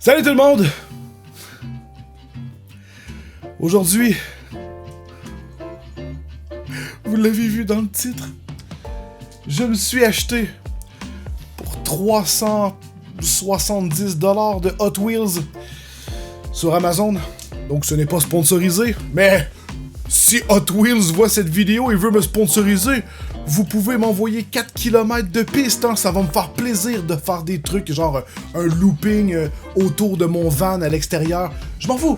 Salut tout le monde! Aujourd'hui, vous l'avez vu dans le titre, je me suis acheté pour 370$ de Hot Wheels sur Amazon. Donc ce n'est pas sponsorisé, mais si Hot Wheels voit cette vidéo et veut me sponsoriser, vous pouvez m'envoyer 4 km de piste, hein, ça va me faire plaisir de faire des trucs genre un looping autour de mon van à l'extérieur. Je m'en fous,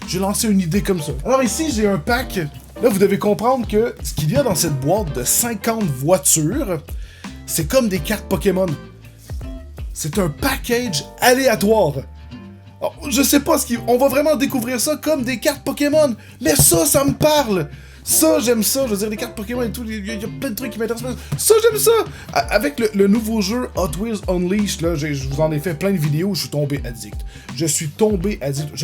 j'ai lancé une idée comme ça. Alors ici j'ai un pack, là vous devez comprendre que ce qu'il y a dans cette boîte de 50 voitures, c'est comme des cartes Pokémon. C'est un package aléatoire. Alors, je sais pas on va vraiment découvrir ça comme des cartes Pokémon, mais ça me parle. Ça, j'aime ça. Je veux dire, les cartes Pokémon et tout, il y a plein de trucs qui m'intéressent. Ça, j'aime ça. Avec le nouveau jeu Hot Wheels Unleashed, là, je vous en ai fait plein de vidéos, je suis tombé addict. Je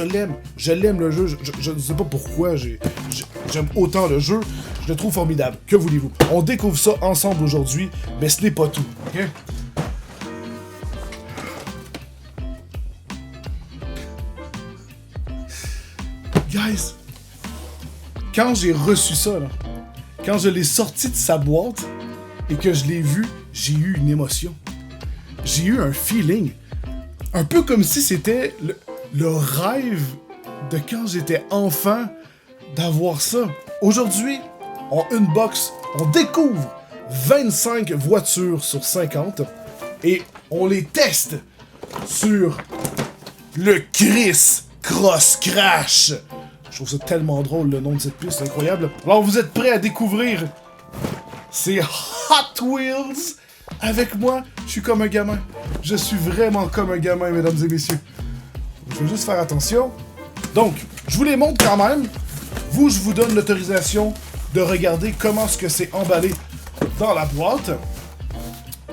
l'aime. Je l'aime, le jeu. Je ne sais pas pourquoi j'aime autant le jeu. Je le trouve formidable. Que voulez-vous? On découvre ça ensemble aujourd'hui, mais ce n'est pas tout. OK? Guys, quand j'ai reçu ça, là, quand je l'ai sorti de sa boîte et que je l'ai vu, j'ai eu une émotion. J'ai eu un feeling. Un peu comme si c'était le rêve de quand j'étais enfant d'avoir ça. Aujourd'hui, en unbox, on découvre 25 voitures sur 50 et on les teste sur le Chris Cross Crash. Je trouve ça tellement drôle, le nom de cette piste, c'est incroyable. Alors, vous êtes prêts à découvrir ces Hot Wheels avec moi? Je suis comme un gamin. Je suis vraiment comme un gamin, mesdames et messieurs. Je veux juste faire attention. Donc, je vous les montre quand même. Vous, je vous donne l'autorisation de regarder comment est-ce que c'est emballé dans la boîte.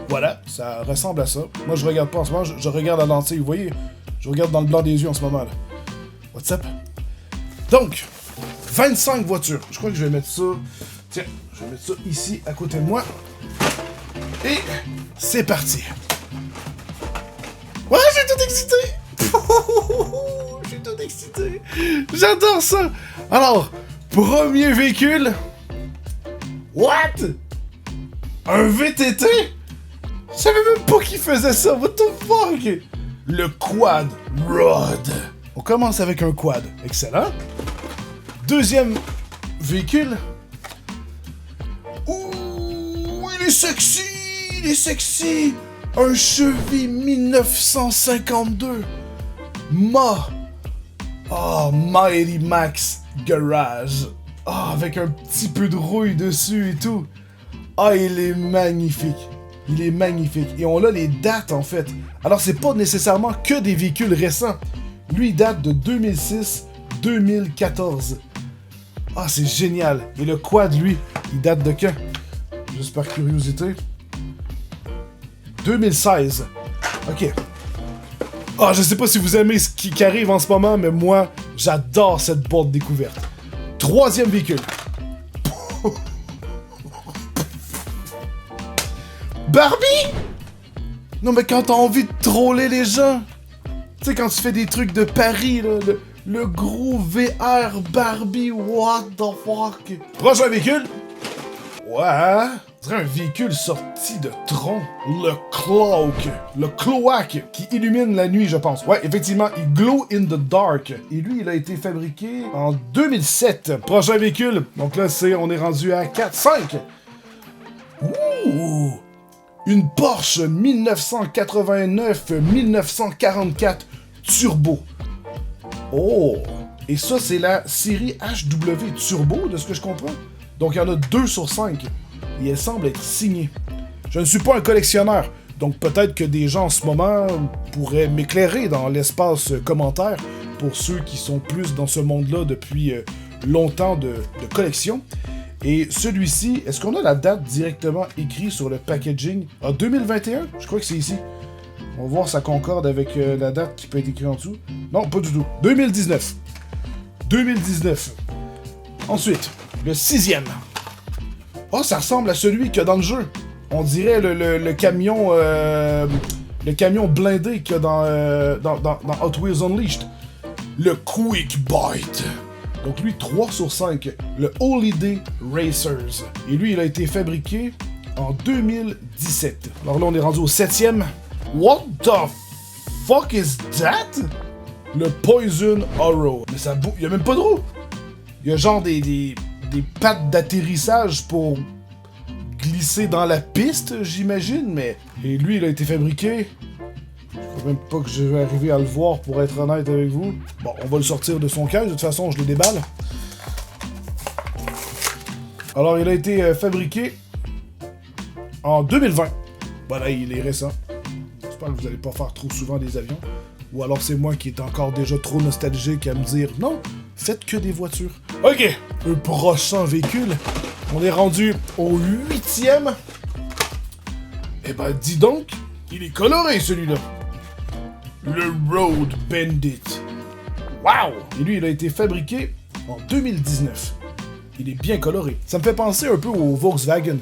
Voilà, ça ressemble à ça. Moi, je regarde pas en ce moment, je regarde à l'entier. Vous voyez, je regarde dans le blanc des yeux en ce moment, là. What's up? Donc, 25 voitures. Je crois que je vais mettre ça... Tiens, je vais mettre ça ici, à côté de moi. Et c'est parti. Ouais, je suis tout excité. Je suis tout excité. J'adore ça. Alors, premier véhicule. What? Un VTT? Je savais même pas qu'il faisait ça. What the fuck? Le Quad Rod. On commence avec un quad. Excellent. Deuxième véhicule. Ouh, il est sexy! Il est sexy! Un Chevy 1952. Mighty Max Garage. Avec un petit peu de rouille dessus et tout. Il est magnifique. Il est magnifique. Et on a les dates, en fait. Alors, c'est pas nécessairement que des véhicules récents. Lui, il date de 2006-2014. C'est génial. Et le quad, lui, il date de quand? Juste par curiosité. 2016. OK. Je sais pas si vous aimez ce qui arrive en ce moment, mais moi, j'adore cette boîte découverte. Troisième véhicule. Barbie? Non, mais quand t'as envie de troller les gens... Tu sais, quand tu fais des trucs de Paris, là, le gros VR Barbie, what the fuck? Prochain véhicule. Ouais, c'est un véhicule sorti de Tron. Le Cloak, qui illumine la nuit, je pense. Ouais, effectivement, il glow in the dark. Et lui, il a été fabriqué en 2007. Prochain véhicule. Donc là, on est rendu à 4, 5. Ouh! Une Porsche 1989-1944 Turbo. Et ça, c'est la série HW Turbo, de ce que je comprends. Donc, il y en a 2 sur 5. Et elle semble être signée. Je ne suis pas un collectionneur, donc peut-être que des gens en ce moment pourraient m'éclairer dans l'espace commentaire pour ceux qui sont plus dans ce monde-là depuis longtemps de collection. Et celui-ci, est-ce qu'on a la date directement écrite sur le packaging? 2021? Je crois que c'est ici. On va voir, ça concorde avec la date qui peut être écrite en dessous. Non, pas du tout. 2019. 2019. Ensuite, le 6e. Ça ressemble à celui qu'il y a dans le jeu. On dirait le camion le camion blindé qu'il y a dans Hot Wheels Unleashed. Le Quick Bite. Donc lui, 3 sur 5. Le Holiday Racers. Et lui, il a été fabriqué en 2017. Alors là, on est rendu au 7e. What the fuck is that? Le Poison Arrow. Mais ça il y a même pas de roue. Il y a genre des pattes d'atterrissage pour glisser dans la piste, j'imagine, mais... Et lui, il a été fabriqué... Je crois même pas que je vais arriver à le voir, pour être honnête avec vous. Bon, on va le sortir de son caisse, de toute façon, je le déballe. Alors, il a été fabriqué en 2020. Voilà, il est récent. J'espère que vous allez pas faire trop souvent des avions. Ou alors c'est moi qui est encore déjà trop nostalgique à me dire « Non, faites que des voitures. » Ok, le prochain véhicule. On est rendu au 8e. Eh ben, dis donc, il est coloré, celui-là. Le Road Bandit. Wow! Et lui, il a été fabriqué en 2019. Il est bien coloré. Ça me fait penser un peu au Volkswagen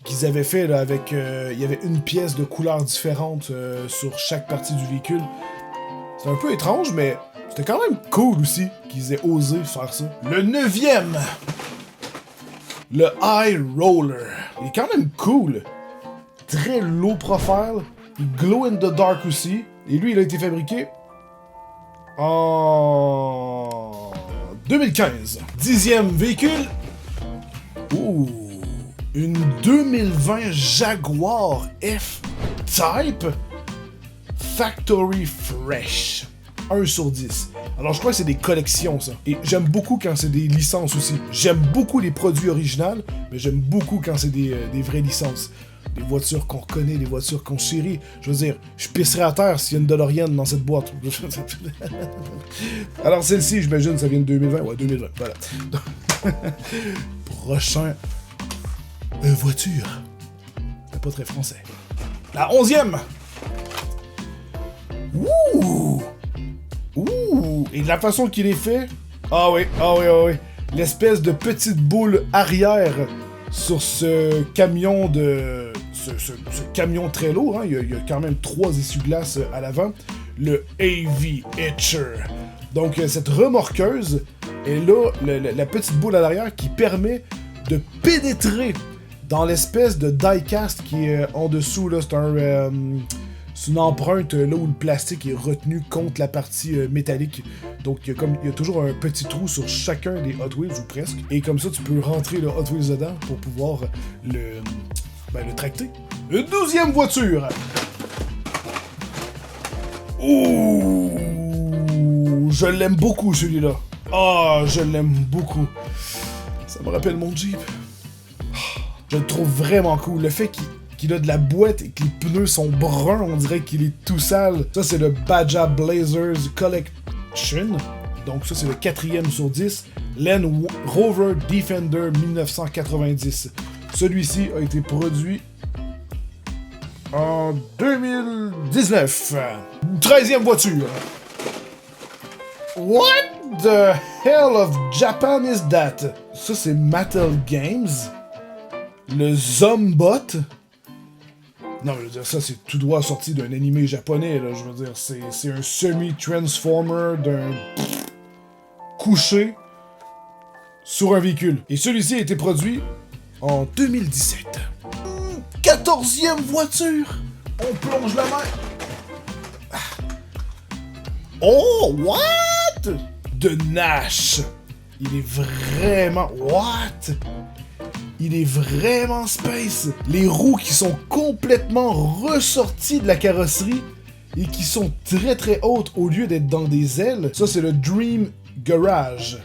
qu'ils avaient fait là, avec... il y avait une pièce de couleur différente sur chaque partie du véhicule. C'est un peu étrange, mais c'était quand même cool aussi qu'ils aient osé faire ça. Le 9e! Le High Roller. Il est quand même cool. Très low profile. Il glow in the dark aussi. Et lui, il a été fabriqué en 2015. 10e véhicule. Ouh. Une 2020 Jaguar F-Type Factory Fresh. 1 sur 10. Alors je crois que c'est des collections ça. Et j'aime beaucoup quand c'est des licences aussi. J'aime beaucoup les produits originaux, mais j'aime beaucoup quand c'est des vraies licences. Des voitures qu'on reconnaît, des voitures qu'on chérit. Je veux dire, je pisserais à terre s'il y a une DeLorean dans cette boîte. Alors celle-ci, j'imagine, ça vient de 2020. Ouais, 2020, voilà. Prochain voiture. C'est pas très français. La 11e. Ouh! Ouh! Et de la façon qu'il est fait... Ah oui. L'espèce de petite boule arrière sur ce camion de... Ce camion très lourd, hein. Il y a quand même 3 essuie-glaces à l'avant. Le AV Etcher. Donc, cette remorqueuse est là, la petite boule à l'arrière qui permet de pénétrer dans l'espèce de die-cast qui est en dessous. Là, c'est une empreinte là où le plastique est retenu contre la partie métallique. Donc il y a toujours un petit trou sur chacun des Hot Wheels, ou presque. Et comme ça, tu peux rentrer le Hot Wheels dedans pour pouvoir le tracter. Une 12e voiture! Ouh! Je l'aime beaucoup, celui-là. Ah, je l'aime beaucoup. Ça me rappelle mon Jeep. Je le trouve vraiment cool. Le fait qu'il a de la boîte et que les pneus sont bruns, on dirait qu'il est tout sale. Ça, c'est le Baja Blazers Collection. Donc ça, c'est le 4e sur 10. Land Rover Defender 1990. Celui-ci a été produit en 2019. 13e voiture. What the hell of Japan is that? Ça, c'est Mattel Games. Le Zombot. Non, je veux dire, ça, c'est tout droit sorti d'un animé japonais, là. Je veux dire, c'est un semi-transformer d'un couché sur un véhicule. Et celui-ci a été produit en 2017. 14e voiture! On plonge la main. Oh, what? De Nash. Il est vraiment... What? Il est vraiment space. Les roues qui sont complètement ressorties de la carrosserie et qui sont très très hautes au lieu d'être dans des ailes. Ça, c'est le Dream Garage.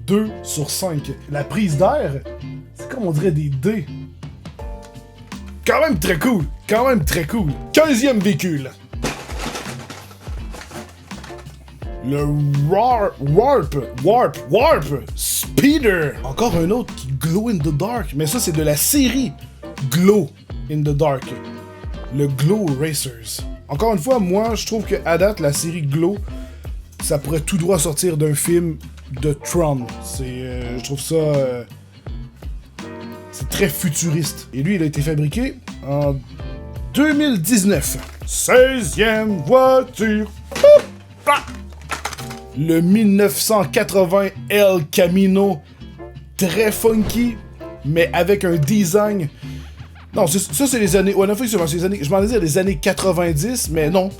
2 sur 5. La prise d'air, c'est comme on dirait des dés. Quand même très cool. 15e véhicule. Le Warp Speeder. Encore un autre qui glow in the dark. Mais ça, c'est de la série Glow in the Dark. Le Glow Racers. Encore une fois, moi, je trouve que à date, la série Glow, ça pourrait tout droit sortir d'un film de Tron. Je trouve ça... c'est très futuriste. Et lui, il a été fabriqué en 2019. 16e voiture. Le 1980 El Camino, très funky, mais avec un design... Non, ça c'est les années... Ouais, non, effectivement, c'est les années... Je m'en disais les années 90, mais non.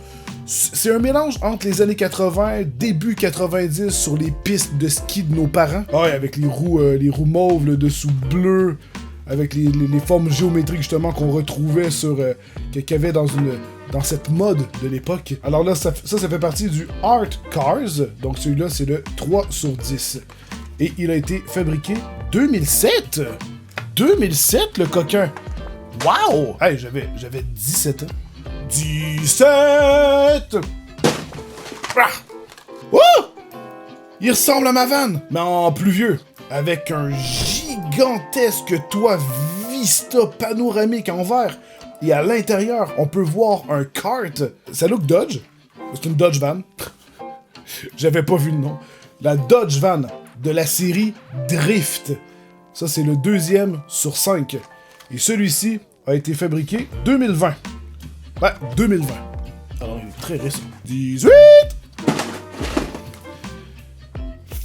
C'est un mélange entre les années 80, début 90, sur les pistes de ski de nos parents. Ah ouais, avec les roues mauves, le dessous bleu, avec les formes géométriques justement qu'on retrouvait sur... qu'il y avait dans cette mode de l'époque. Alors là, ça fait partie du Art Cars, donc celui-là c'est le 3 sur 10. Et il a été fabriqué 2007! 2007, le coquin! Wow! Hey, j'avais 17 ans. 17! Ah! Oh! Il ressemble à ma vanne, mais en plus vieux. Avec un gigantesque toit Vista panoramique en verre. Et à l'intérieur, on peut voir un kart. Ça look Dodge. C'est une Dodge Van. J'avais pas vu le nom. La Dodge Van de la série Drift. Ça, c'est le 2e sur 5. Et celui-ci a été fabriqué 2020. Ouais, 2020. Alors, il est très récent. 18!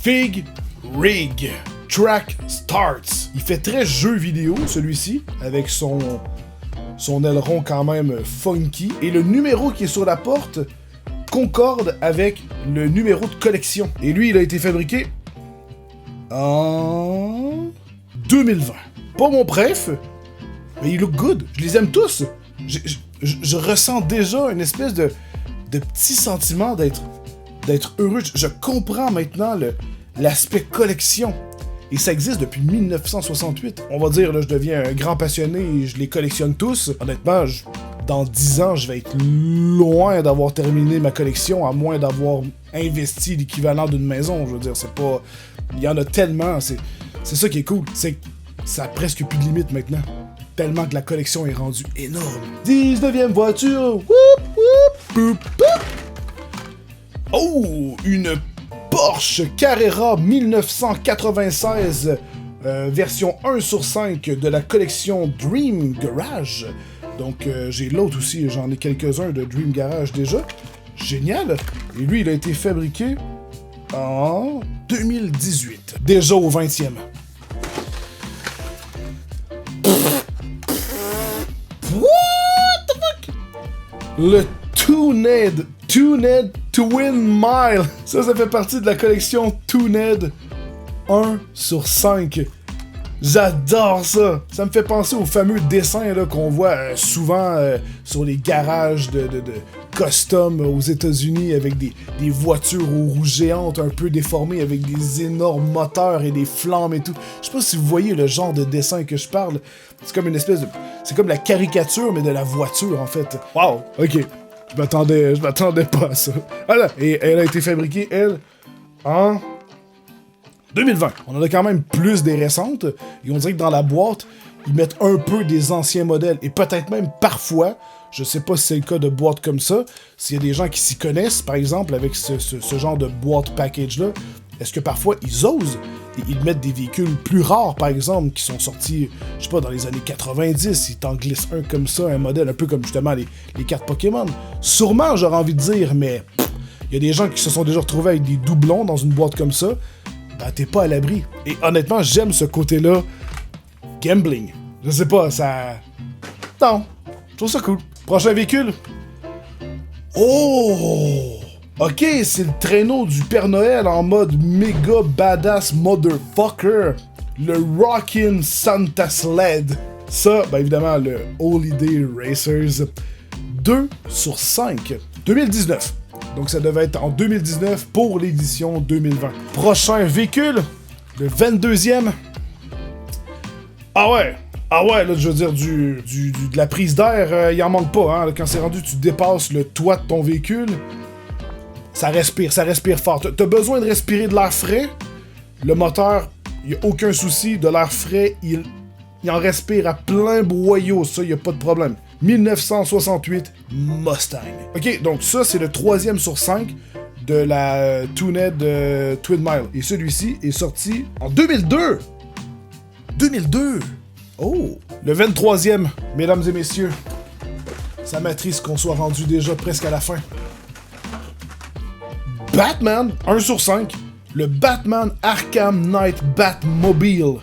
Fig Rig. Track Starts. Il fait très jeu vidéo, celui-ci, avec son aileron quand même funky. Et le numéro qui est sur la porte concorde avec le numéro de collection. Et lui, il a été fabriqué en 2020. Pas mon préf, mais il look good. Je les aime tous. Je ressens déjà une espèce de petit sentiment d'être heureux. Je comprends maintenant l'aspect collection. Et ça existe depuis 1968. On va dire, là, je deviens un grand passionné et je les collectionne tous. Honnêtement, dans 10 ans, je vais être loin d'avoir terminé ma collection, à moins d'avoir investi l'équivalent d'une maison. Je veux dire, c'est pas... Il y en a tellement, c'est ça qui est cool. C'est que ça a presque plus de limite maintenant. Tellement que la collection est rendue énorme. 19e voiture! Whoop, whoop, boop, boop. Oh! Une Porsche Carrera 1996, version 1 sur 5 de la collection Dream Garage. Donc j'ai l'autre aussi, j'en ai quelques-uns de Dream Garage déjà. Génial! Et lui, il a été fabriqué en 2018. Déjà au 20e. What the fuck? Le Tuned Twin Mile. Ça fait partie de la collection Tuned 1 sur 5. J'adore ça. Ça me fait penser aux fameux dessins là, qu'on voit souvent sur les garages de custom aux États-Unis avec des voitures aux roues géantes un peu déformées avec des énormes moteurs et des flammes et tout. Je sais pas si vous voyez le genre de dessin que je parle. C'est comme une espèce de... C'est comme la caricature mais de la voiture en fait. Wow. Ok. Je m'attendais pas à ça. Voilà. Et elle a été fabriquée, elle, en 2020. On en a quand même plus des récentes. Et on dirait que dans la boîte, ils mettent un peu des anciens modèles. Et peut-être même parfois, je sais pas si c'est le cas de boîtes comme ça, s'il y a des gens qui s'y connaissent, par exemple, avec ce genre de boîte package-là, est-ce que parfois ils osent et ils mettent des véhicules plus rares, par exemple, qui sont sortis, je sais pas, dans les années 90, ils t'en glissent un comme ça, un modèle un peu comme justement les cartes Pokémon. Sûrement, j'aurais envie de dire, mais il y a des gens qui se sont déjà retrouvés avec des doublons dans une boîte comme ça, ben t'es pas à l'abri. Et honnêtement, j'aime ce côté-là gambling. Je sais pas, ça... Non, je trouve ça cool. Prochain véhicule. Oh! Ok, c'est le traîneau du Père Noël en mode méga badass motherfucker. Le Rockin' Santa Sled. Ça, ben évidemment, le Holiday Racers. 2 sur 5. 2019. Donc ça devait être en 2019 pour l'édition 2020. Prochain véhicule. Le 22e. Ah ouais, là, je veux dire, de la prise d'air, il en manque pas, hein. Quand c'est rendu, tu dépasses le toit de ton véhicule. Ça respire fort. T'as besoin de respirer de l'air frais. Le moteur, il a aucun souci. De l'air frais, il en respire à plein boyau. Ça, il a pas de problème. 1968 Mustang. Ok, donc ça, c'est le 3e sur 5 de la Tuned Twin Mile. Et celui-ci est sorti en 2002. 2002! Oh! Le 23e, mesdames et messieurs. Ça m'attriste qu'on soit rendu déjà presque à la fin. Batman, 1 sur 5. Le Batman Arkham Knight Batmobile.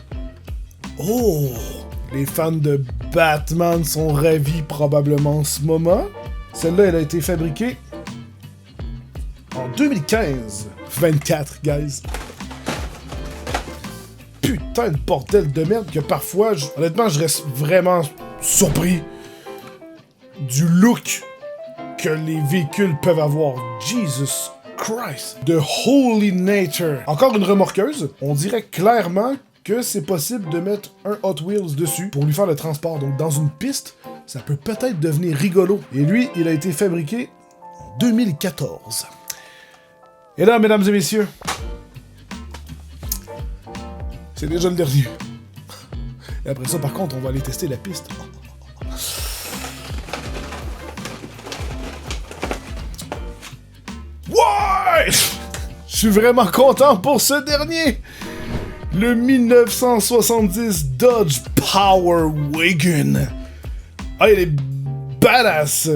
Oh, les fans de Batman sont ravis probablement en ce moment. Celle-là, elle a été fabriquée en 2015. 24, guys. Putain de bordel de merde que parfois, honnêtement, je reste vraiment surpris du look que les véhicules peuvent avoir. Jesus Christ. The Holy Nature. Encore une remorqueuse. On dirait clairement que c'est possible de mettre un Hot Wheels dessus pour lui faire le transport. Donc dans une piste, ça peut peut-être devenir rigolo. Et lui, il a été fabriqué en 2014. Et là, mesdames et messieurs, c'est déjà le dernier. Et après ça, par contre, on va aller tester la piste. Ouais! Je suis vraiment content pour ce dernier! Le 1970 Dodge Power Wagon. Ah, il est badass!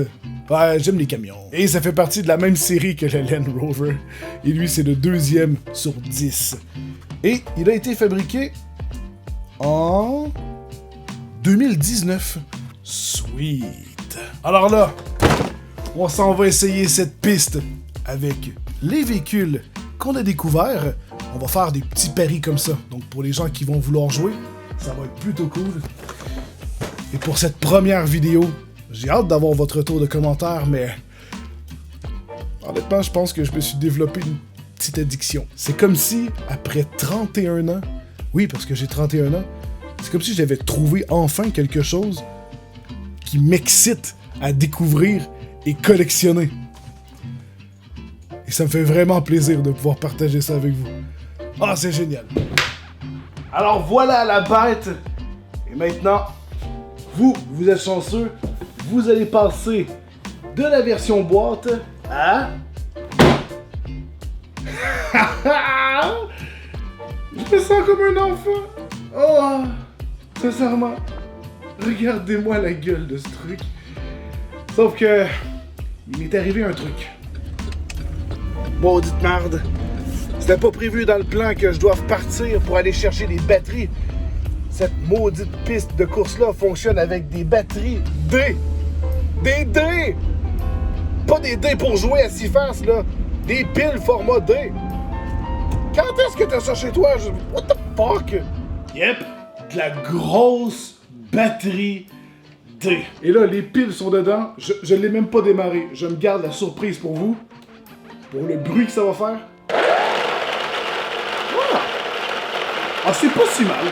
Ouais, j'aime les camions. Et ça fait partie de la même série que le Land Rover. Et lui, c'est le 2e sur 10. Et il a été fabriqué en 2019. Sweet. Alors là, on s'en va essayer cette piste avec les véhicules qu'on a découverts. On va faire des petits paris comme ça. Donc pour les gens qui vont vouloir jouer, ça va être plutôt cool. Et pour cette première vidéo, j'ai hâte d'avoir votre retour de commentaires, mais honnêtement, je pense que je me suis développé une petite addiction. C'est comme si, après 31 ans, oui, parce que j'ai 31 ans, c'est comme si j'avais trouvé enfin quelque chose qui m'excite à découvrir et collectionner. Et ça me fait vraiment plaisir de pouvoir partager ça avec vous. Ah, c'est génial. Alors voilà la bête. Et maintenant, vous êtes chanceux. Vous allez passer de la version boîte à... Je me sens comme un enfant. Oh, sincèrement, regardez-moi la gueule de ce truc. Sauf que, il m'est arrivé un truc. Maudite merde. C'était pas prévu dans le plan que je doive partir pour aller chercher des batteries. Cette maudite piste de course-là fonctionne avec des batteries D. Des D! Pas des D pour jouer à 6 faces, là. Des piles format D. Quand est-ce que t'as ça chez toi? What the fuck? Yep, de la grosse batterie D. Et là, les piles sont dedans. Je l'ai même pas démarré. Je me garde la surprise pour vous. Pour le bruit que ça va faire. Ah, c'est pas si mal.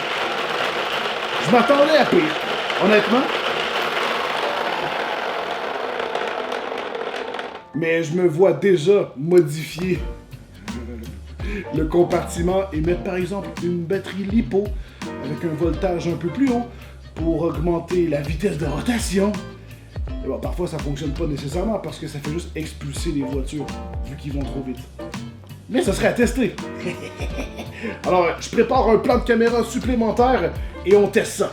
Je m'attendais à pire, honnêtement. Mais je me vois déjà modifier le compartiment et mettre par exemple une batterie LiPo avec un voltage un peu plus haut pour augmenter la vitesse de rotation. Et bon, parfois ça fonctionne pas nécessairement parce que ça fait juste expulser les voitures vu qu'ils vont trop vite. Mais ça serait à tester. Alors, je prépare un plan de caméra supplémentaire et on teste ça.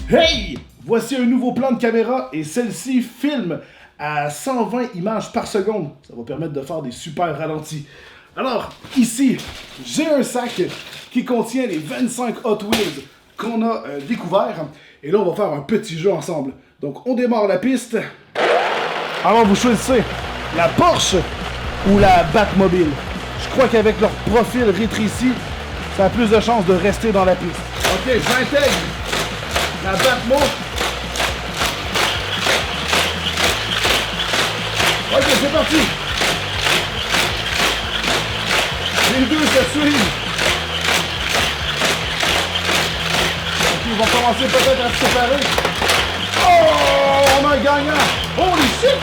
Hey! Voici un nouveau plan de caméra et celle-ci filme à 120 images par seconde. Ça va permettre de faire des super ralentis. Alors, ici, j'ai un sac qui contient les 25 Hot Wheels qu'on a découverts. Et là, on va faire un petit jeu ensemble. Donc, on démarre la piste. Alors, vous choisissez la Porsche ou la Batmobile. Je crois qu'avec leur profil rétréci, ça a plus de chances de rester dans la piste. Ok, j'intègre la Batmo. Ok, c'est parti. Les deux se suivent. Ok, ils vont commencer peut-être à se séparer. Oh, on a un gagnant. Holy shit!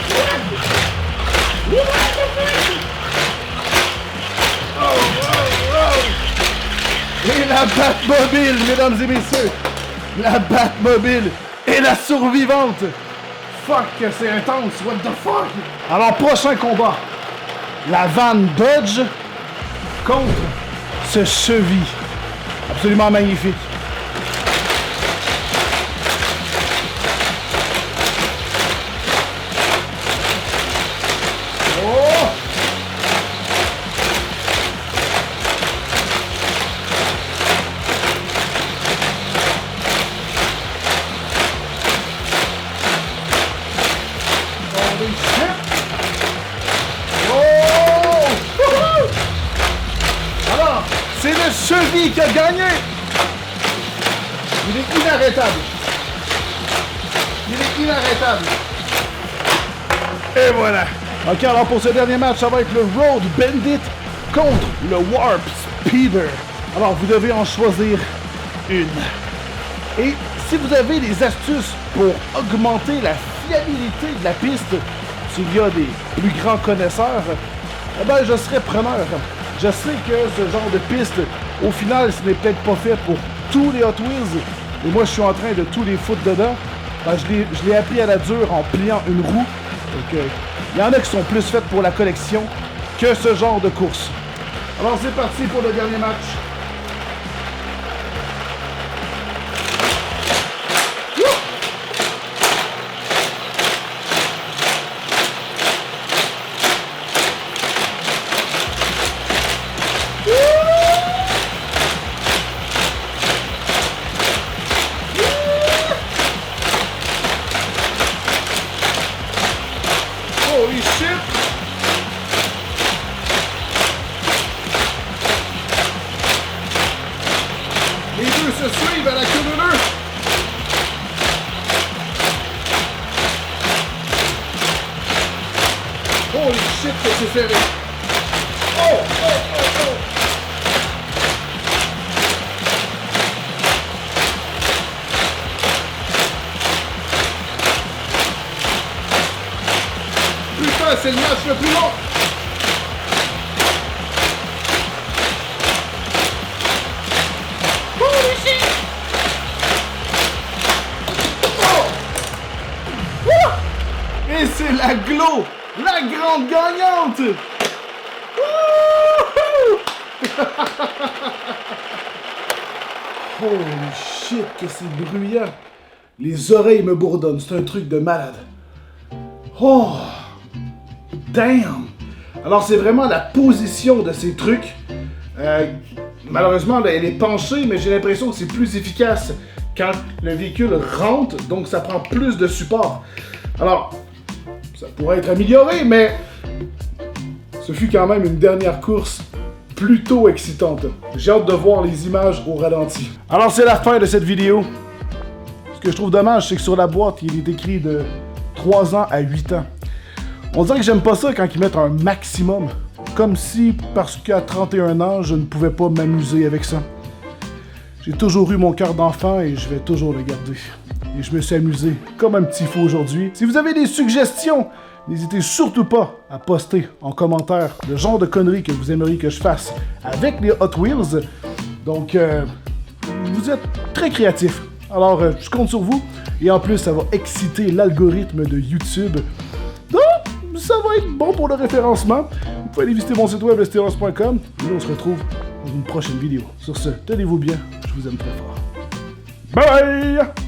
What the fuck? Oh, oh, oh. Et la Batmobile, mesdames et messieurs. La Batmobile est la survivante. Fuck, c'est intense. What the fuck? Alors, prochain combat. La Van Dodge contre ce Chevy. Absolument magnifique. Denis qui a gagné. Il est inarrêtable. Il est inarrêtable. Et voilà. Ok, alors pour ce dernier match, ça va être le Road Bandit contre le Warp Speeder. Alors, vous devez en choisir une. Et si vous avez des astuces pour augmenter la fiabilité de la piste, s'il y a des plus grands connaisseurs, eh ben, je serais preneur. Je sais que ce genre de piste, au final, ce n'est peut-être pas fait pour tous les Hot Wheels. Et moi, je suis en train de tous les foutre dedans. Ben, je l'ai appris à la dure en pliant une roue. Donc, il y en a qui sont plus faites pour la collection que ce genre de course. Alors, c'est parti pour le dernier match. Holy shit! Les deux se suivent à la queue de l'œuf. Holy shit, que c'est serré! Oh! Oh! Oh! Oh! Putain, c'est le match le plus long! Holy shit! Oh! Oh! Et c'est la Glo, la grande gagnante! Wouhou! Holy shit, que c'est bruyant! Les oreilles me bourdonnent, c'est un truc de malade. Oh! Damn! Alors, c'est vraiment la position de ces trucs. Malheureusement, là, elle est penchée, mais j'ai l'impression que c'est plus efficace quand le véhicule rentre, donc ça prend plus de support. Alors, ça pourrait être amélioré, mais ce fut quand même une dernière course plutôt excitante. J'ai hâte de voir les images au ralenti. Alors, c'est la fin de cette vidéo. Ce que je trouve dommage, c'est que sur la boîte, il est écrit de 3 ans à 8 ans. On dirait que j'aime pas ça quand ils mettent un maximum. Comme si, parce qu'à 31 ans, je ne pouvais pas m'amuser avec ça. J'ai toujours eu mon cœur d'enfant et je vais toujours le garder. Et je me suis amusé comme un petit fou aujourd'hui. Si vous avez des suggestions, n'hésitez surtout pas à poster en commentaire le genre de conneries que vous aimeriez que je fasse avec les Hot Wheels. Donc, vous êtes très créatifs. Alors, je compte sur vous. Et en plus, ça va exciter l'algorithme de YouTube. Donc, ça va être bon pour le référencement. Vous pouvez aller visiter mon site web, lesteros.com. Et nous, on se retrouve dans une prochaine vidéo. Sur ce, tenez-vous bien. Je vous aime très fort. Bye bye!